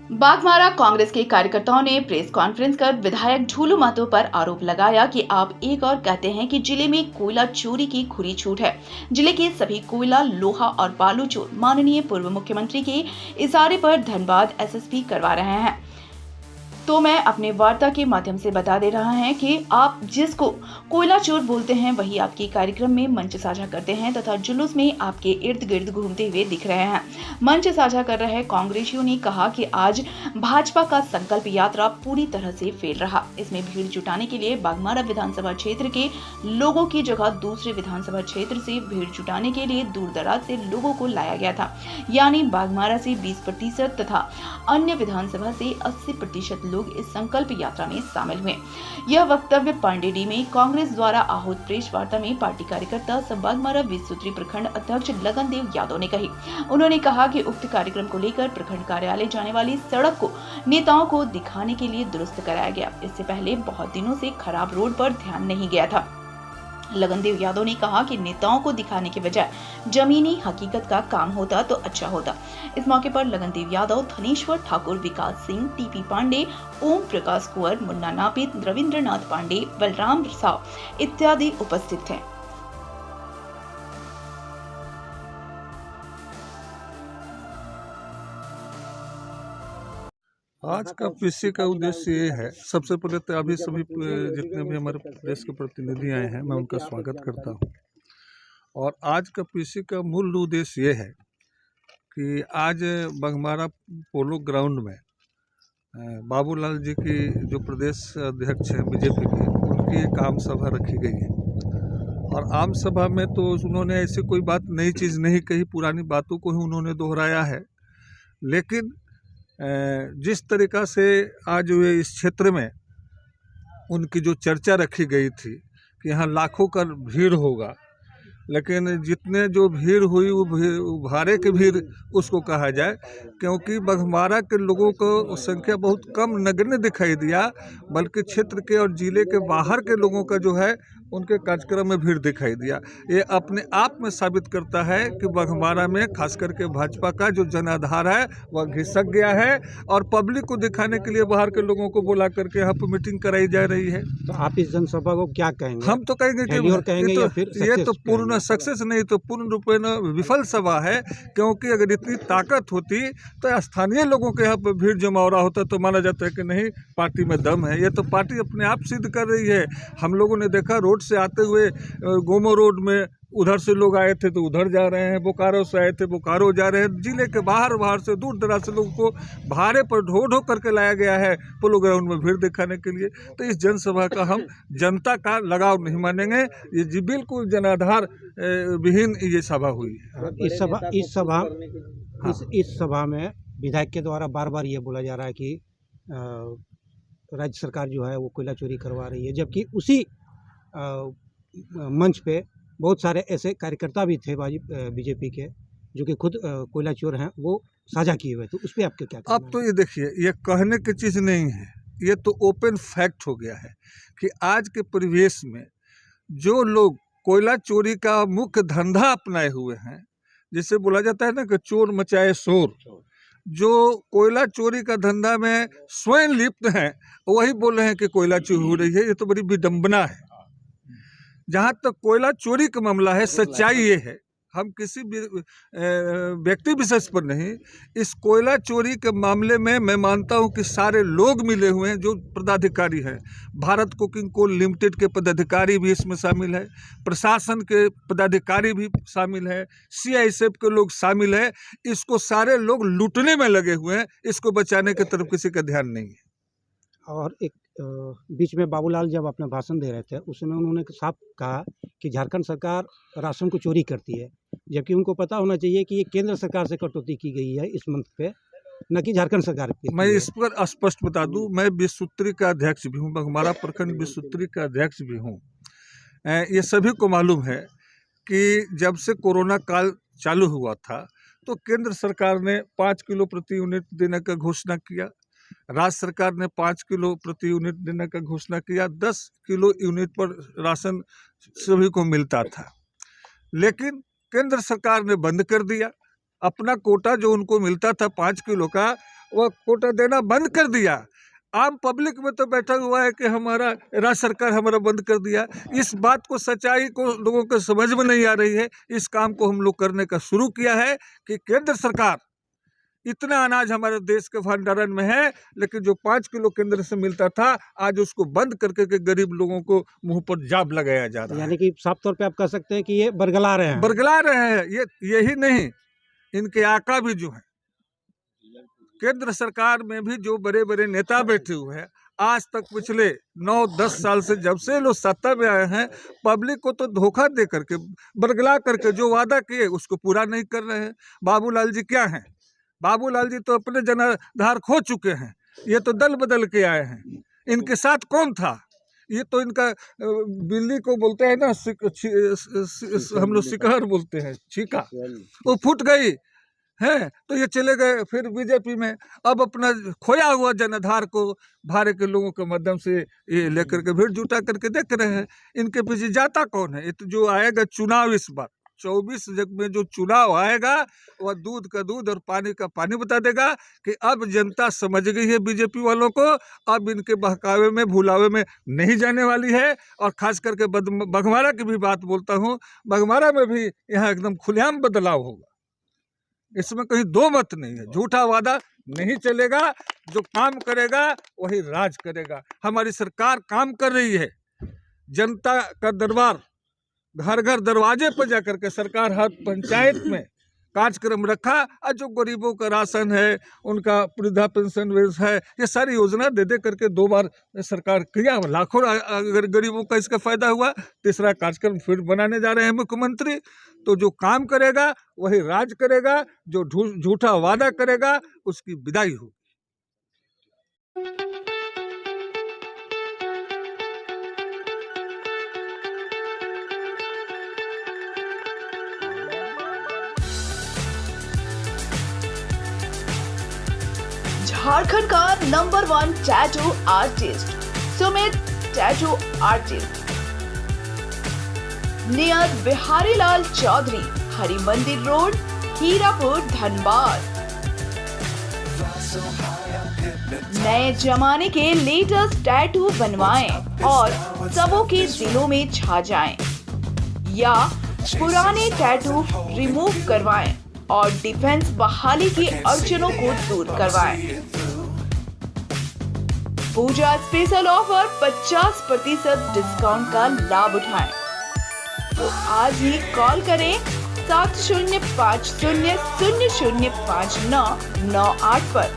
बाघमारा कांग्रेस के कार्यकर्ताओं ने प्रेस कॉन्फ्रेंस कर विधायक ढूलू महतो पर आरोप लगाया कि आप एक और कहते हैं कि जिले में कोयला चोरी की खुली छूट है। जिले के सभी कोयला, लोहा और बालू चोर माननीय पूर्व मुख्यमंत्री के इशारे पर धनबाद एसएसपी करवा रहे हैं। तो मैं अपने वार्ता के माध्यम से बता दे रहा है कि आप जिसको कोयला चोर बोलते हैं वही आपके कार्यक्रम में मंच साझा करते हैं तथा जुलूस में आपके इर्द गिर्द घूमते हुए दिख रहे हैं। मंच साझा कर रहे कांग्रेसियों ने कहा कि आज भाजपा का संकल्प यात्रा पूरी तरह से फेल रहा। इसमें भीड़ जुटाने के लिए बाघमारा विधानसभा क्षेत्र के लोगों की जगह दूसरे विधानसभा क्षेत्र से भीड़ जुटाने के लिए दूर दराज से लोगों को लाया गया था, यानी बाघमारा से 20% तथा अन्य विधानसभा से 80% लोग इस संकल्प यात्रा में शामिल हुए। यह वक्तव्य पांडेडी में कांग्रेस द्वारा आहूत प्रेस वार्ता में पार्टी कार्यकर्ता सह बाघमारा 20 सूत्री प्रखंड अध्यक्ष लगनदेव यादव ने कही। उन्होंने कहा कि उक्त कार्यक्रम को लेकर प्रखंड कार्यालय जाने वाली सड़क को नेताओं को दिखाने के लिए दुरुस्त कराया गया। इससे पहले बहुत दिनों से खराब रोड पर ध्यान नहीं गया था। लगनदेव यादव ने कहा कि नेताओं को दिखाने के बजाय जमीनी हकीकत का काम होता तो अच्छा होता। इस मौके पर लगनदेव यादव, धनेश्वर ठाकुर, विकास सिंह, टीपी पांडे, ओम प्रकाश कुंवर, मुन्ना नापित, रविंद्रनाथ पांडे, बलराम साव इत्यादि उपस्थित थे। आज का पीसी का उद्देश्य ये है, सबसे पहले तो अभी सभी जितने भी हमारे प्रदेश के प्रतिनिधि आए हैं मैं उनका स्वागत करता हूं। और आज का पीसी का मूल उद्देश्य ये है कि आज बाघमारा पोलो ग्राउंड में बाबूलाल जी की जो प्रदेश अध्यक्ष हैं बीजेपी के, उनकी एक आम सभा रखी गई है। और आम सभा में तो उन्होंने ऐसी कोई बात नई चीज़ नहीं कही, पुरानी बातों को ही उन्होंने दोहराया है। लेकिन जिस तरीक़ा से आज वे इस क्षेत्र में उनकी जो चर्चा रखी गई थी कि यहाँ लाखों का भीड़ होगा, लेकिन जितने जो भीड़ हुई वो भारे की भीड़ उसको कहा जाए, क्योंकि बाघमारा के लोगों को संख्या बहुत कम नगण्य दिखाई दिया, बल्कि क्षेत्र के और ज़िले के बाहर के लोगों का जो है उनके कार्यक्रम में भीड़ दिखाई दिया। ये अपने आप में साबित करता है कि बाघमारा में खास करके भाजपा का जो जनाधार है वह घिसक गया है और पब्लिक को दिखाने के लिए बाहर के लोगों को बुला करके यहाँ पर मीटिंग कराई जा रही है। तो आप इस जनसभा को क्या कहेंगे? हम तो कहेंगे कि ये तो पूर्ण सक्सेस नहीं तो पूर्ण रूपेण विफल सभा है, क्योंकि अगर इतनी ताकत होती तो स्थानीय लोगों के यहाँ पर भीड़ जमावड़ा होता तो माना जाता है कि नहीं पार्टी में दम है। ये तो पार्टी अपने आप सिद्ध कर रही है। हम लोगों ने देखा रोड से आते हुए गोमो रोड में उधर से लोग आए थे तो उधर जा रहे हैं, बोकारो से आए थे बोकारो जा रहे हैं। जिले के बाहर से दूर दराज से लोगों को भाड़े पर ढो करके लाया गया है पोलो ग्राउंड में भीड़ दिखाने के लिए। तो इस जनसभा का हम जनता का लगाव नहीं मानेंगे। ये बिल्कुल जनाधार विहीन ये सभा हुई है। इस सभा में विधायक के द्वारा बार बार ये बोला जा रहा है कि राज्य सरकार जो है वो कोयला चोरी करवा रही है, जबकि उसी मंच पे बहुत सारे ऐसे कार्यकर्ता भी थे बीजेपी के जो कि खुद कोयला चोर हैं, वो साझा किए हुए। तो उस पर आपके क्या कहना है? अब तो ये देखिए, ये कहने की चीज़ नहीं है, ये तो ओपन फैक्ट हो गया है कि आज के परिवेश में जो लोग कोयला चोरी का मुख्य धंधा अपनाए हुए हैं, जिसे बोला जाता है ना कि चोर मचाए शोर, जो कोयला चोरी का धंधा में स्वयं लिप्त हैं, वही बोल रहे हैं कि कोयला चोरी हो रही है। ये तो बड़ी विडंबना है। जहाँ तक कोयला चोरी का मामला है, सच्चाई ये है, हम किसी भी व्यक्ति विशेष पर नहीं, इस कोयला चोरी के मामले में मैं मानता हूँ कि सारे लोग मिले हुए हैं जो पदाधिकारी हैं। भारत कोकिंग कोल लिमिटेड के पदाधिकारी भी इसमें शामिल है, प्रशासन के पदाधिकारी भी शामिल है, CISF के लोग शामिल है। इसको सारे लोग लूटने में लगे हुए हैं, इसको बचाने की तरफ किसी का ध्यान नहीं है। और एक बीच में बाबूलाल जब अपना भाषण दे रहे थे उसमें उन्होंने साफ कहा कि झारखंड सरकार राशन को चोरी करती है, जबकि उनको पता होना चाहिए कि ये केंद्र सरकार से कटौती की गई है इस मंथ पे, न कि झारखंड सरकार पे। मैं इस पर स्पष्ट बता दूं, मैं 20 सूत्री का अध्यक्ष भी हूं, बाघमारा प्रखंड 20 सूत्री का अध्यक्ष भी हूं। ये सभी को मालूम है कि जब से कोरोना काल चालू हुआ था तो केंद्र सरकार ने 5 किलो प्रति यूनिट देने का घोषणा किया, राज्य सरकार ने 5 किलो प्रति यूनिट देने का घोषणा किया। 10 किलो यूनिट पर राशन सभी को मिलता था, लेकिन केंद्र सरकार ने बंद कर दिया। अपना कोटा जो उनको मिलता था 5 किलो का, वह कोटा देना बंद कर दिया। आम पब्लिक में तो बैठा हुआ है कि हमारा राज्य सरकार हमारा बंद कर दिया। इस बात को, सच्चाई को लोगों को समझ में नहीं आ रही है। इस काम को हम लोग करने का शुरू किया है कि केंद्र सरकार, इतना अनाज हमारे देश के भंडारण में है, लेकिन जो 5 किलो केंद्र से मिलता था, आज उसको बंद करके के गरीब लोगों को मुंह पर जाब लगाया जा रहा है। यानी कि साफ तौर पे आप कह सकते हैं कि ये बरगला रहे हैं। बरगला रहे हैं। यही नहीं, इनके आका भी जो है, केंद्र सरकार में भी जो बड़े बड़े नेता बैठे हुए हैं, आज तक पिछले 9-10 साल से जब से लोग सत्ता में आए हैं, पब्लिक को तो धोखा दे करके, बरगला करके जो वादा किए उसको पूरा नहीं कर रहे हैं। बाबूलाल जी क्या हैं? बाबूलाल जी तो अपने जनाधार खो चुके हैं। ये तो दल बदल के आए हैं। इनके साथ कौन था? ये तो इनका बिल्ली को बोलते हैं ना, हम लोग शिकार बोलते हैं, छीका, वो फूट गई है, तो ये चले गए फिर बीजेपी में। अब अपना खोया हुआ जनाधार को भारे के लोगों के माध्यम से ये लेकर के भीड़ जुटा करके देख रहे हैं। इनके पीछे जाता कौन है? ये तो जो आएगा चुनाव, इस बार 24 में जो चुनाव आएगा, वह दूध का दूध और पानी का पानी बता देगा कि अब जनता समझ गई है बीजेपी वालों को। अब इनके बहकावे में, भुलावे में नहीं जाने वाली है। और खास करके बघमारा की भी बात बोलता हूँ, बघमारा में भी यहाँ एकदम खुलेआम बदलाव होगा। इसमें कहीं दो मत नहीं है। झूठा वादा नहीं चलेगा। जो काम करेगा वही राज करेगा। हमारी सरकार काम कर रही है। जनता का दरबार, घर घर दरवाजे पर जाकर के सरकार हर पंचायत में कार्यक्रम रखा, और जो गरीबों का राशन है, उनका वृद्धा पेंशन है, ये सारी योजना दे दे करके 2 बार सरकार किया। लाखों अगर गरीबों का इसका फायदा हुआ। तीसरा कार्यक्रम फिर बनाने जा रहे हैं मुख्यमंत्री। तो जो काम करेगा वही राज करेगा। जो झूठा वादा करेगा उसकी विदाई होगी। झारखंड का number 1 tattoo artist Sumit tattoo artist near Bihari Lal Chaudhary, Hari Mandir road, Hirapur, Dhanbad. नए जमाने के लेटेस्ट टैटू बनवाएं और सबों के दिलों में छा जाएं, या पुराने टैटू रिमूव करवाएं और डिफेंस बहाली की अड़चनों को दूर करवाएं। पूजा स्पेशल ऑफर 50% डिस्काउंट का लाभ उठाएं। तो आज ही कॉल करें 7050005998 पर।